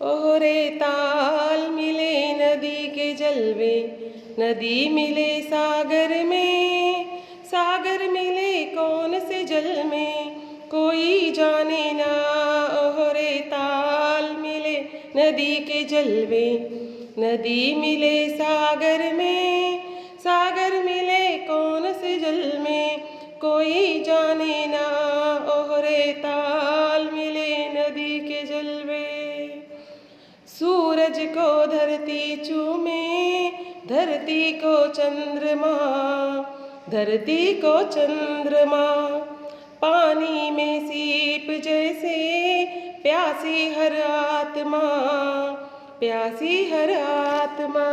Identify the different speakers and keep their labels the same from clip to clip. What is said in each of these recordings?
Speaker 1: ओहरे ताल मिले नदी के जलवे, नदी मिले सागर में, सागर मिले कौन से जल में, कोई जाने ना। ओहरे ताल मिले नदी के जलवे, नदी मिले सागर में, सागर मिले कौन से जल में, कोई जाने ना। ओहरे ताल मिले नदी के जलवे। सूरज को धरती चूमे, धरती को चंद्रमा, धरती को चंद्रमा, पानी में सीप जैसे प्यासी हर आत्मा, प्यासी हर आत्मा।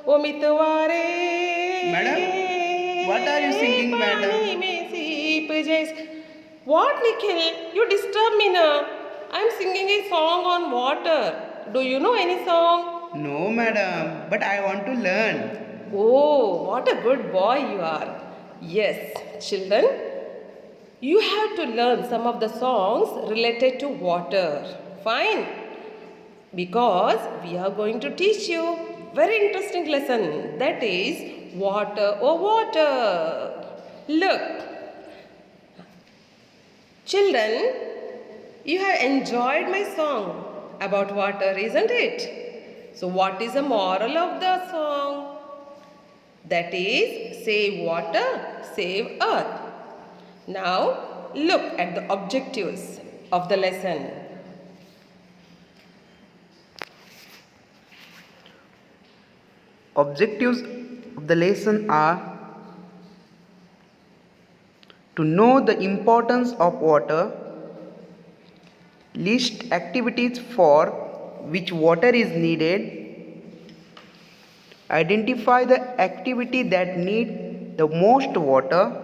Speaker 1: ओ मितवारे
Speaker 2: Madam, what are you singing, madam?
Speaker 1: पानी में सीप जैसे। What, Nikhil? You disturb me now. I'm singing a song on water. Do you know any song?
Speaker 2: No, madam, but I want to learn.
Speaker 1: Oh, what a good boy you are. Yes, children, you have to learn some of the songs related to water. Fine. Because we are going to teach you very interesting lesson, that is water or water. Look, children, you have enjoyed my song about water, isn't it? So what is the moral of the song? That is, save water, save earth. Now look at the objectives of the lesson.
Speaker 2: Objectives of the lesson are to know the importance of water, list activities for which water is needed, identify the activity that need the most water,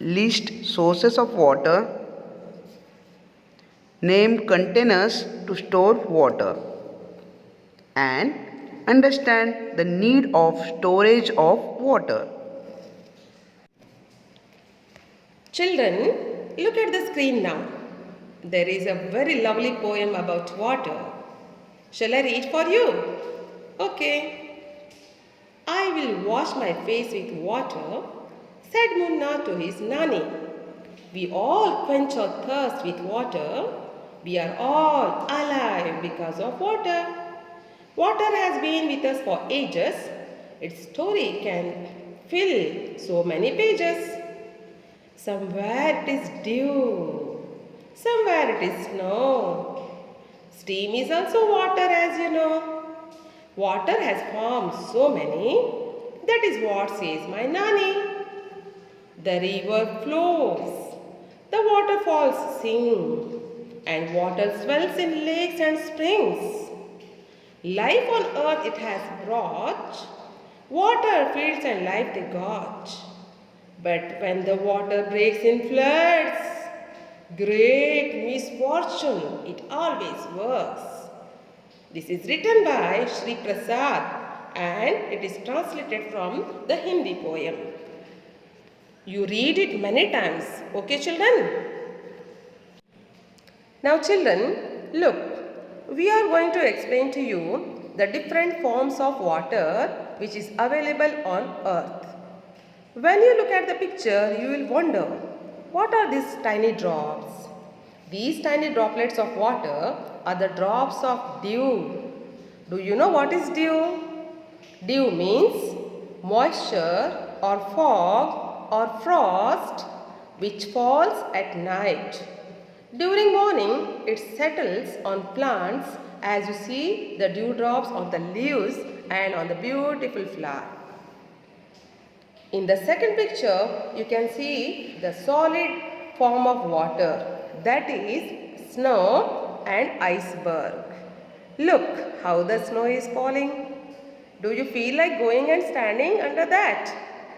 Speaker 2: list sources of water, name containers to store water, and understand the need of storage of water.
Speaker 1: Children, look at the screen now. There is a very lovely poem about water. Shall I read for you? Okay. I will wash my face with water, said Munna to his Nani. We all quench our thirst with water. We are all alive because of water. Water has been with us for ages. Its story can fill so many pages. Somewhere it is dew, somewhere it is snow. Steam is also water, as you know. Water has formed so many, that is what says my Nani. The river flows, the waterfalls sing, and water swells in lakes and springs. Life on earth it has brought, water, fields and life they got. But when the water breaks in floods, great misfortune it always works. This is written by Sri Prasad and it is translated from the Hindi poem. You read it many times, okay children? Now children, look, we are going to explain to you the different forms of water which is available on earth. When you look at the picture, you will wonder, what are these tiny drops? These tiny droplets of water are the drops of dew. Do you know what is dew? Dew means moisture or fog or frost which falls at night. During morning, it settles on plants as you see the dewdrops on the leaves and on the beautiful flower. In the second picture, you can see the solid form of water, that is snow and iceberg. Look how the snow is falling. Do you feel like going and standing under that?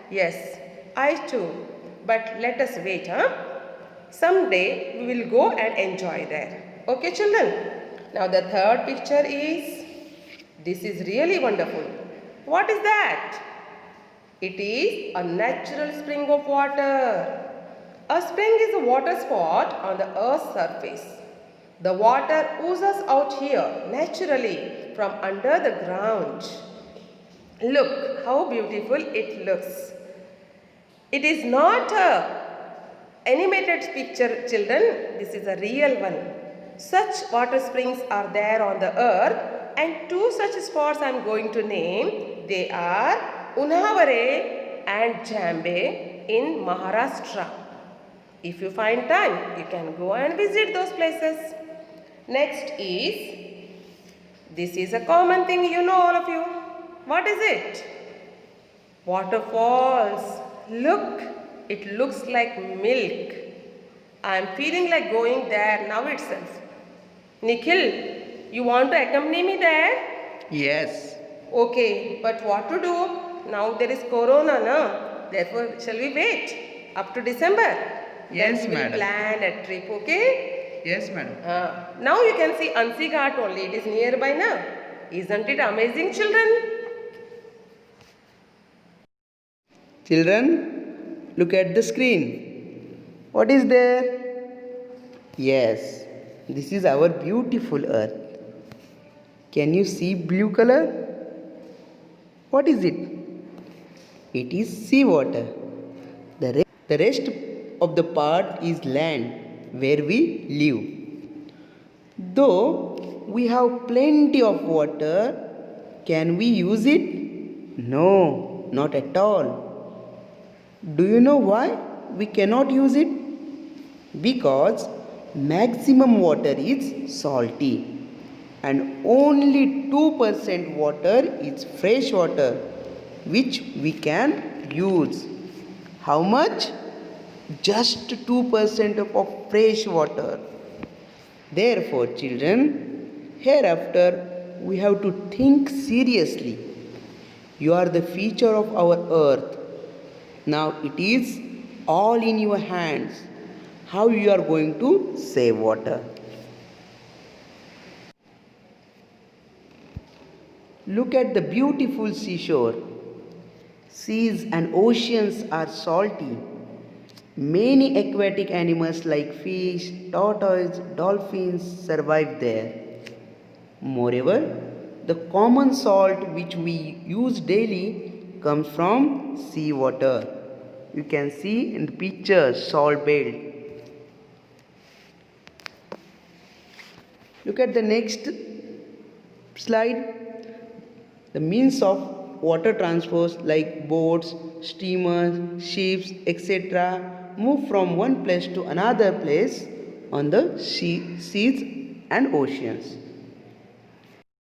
Speaker 1: Yes, I too. But let us wait, huh? Someday we will go and enjoy there. Okay, children? Now the third picture is, this is really wonderful. What is that? It is a natural spring of water. A spring is a water spot on the earth's surface. The water oozes out here naturally from under the ground. Look how beautiful it looks. It is not a animated picture, children. This is a real one. Such water springs are there on the earth, and two such spots I am going to name. They are Unhavare and Jambe in Maharashtra. If you find time, you can go and visit those places. Next this is a common thing, you know, all of you. What is it? Waterfalls. Look, it looks like milk. I am feeling like going there now itself. Nikhil, you want to accompany me there?
Speaker 2: Yes.
Speaker 1: Okay, but what to do? Now there is corona, no? Therefore, shall we wait up to December?
Speaker 2: Yes,
Speaker 1: Then we will
Speaker 2: madam.
Speaker 1: plan a trip, okay?
Speaker 2: Yes, madam.
Speaker 1: Now you can see Ansi Ghat only. It is nearby now. Isn't it amazing, children?
Speaker 2: Children, look at the screen. What is there? Yes, this is our beautiful earth. Can you see blue color? What is it? It is seawater. The rest of the part is land where we live. Though we have plenty of water, can we use it? No, not at all. Do you know why we cannot use it? Because maximum water is salty and only 2% water is fresh water which we can use. How much? Just 2% of fresh water. Therefore, children, hereafter we have to think seriously. You are the future of our earth. Now it is all in your hands how you are going to save water. Look at the beautiful seashore. Seas and oceans are salty. Many aquatic animals like fish, tortoise, dolphins survive there. Moreover, the common salt which we use daily comes from seawater. You can see in the picture salt belt. Look at the next slide. The means of water transport like boats, steamers, ships, etc. move from one place to another place on the seas and oceans.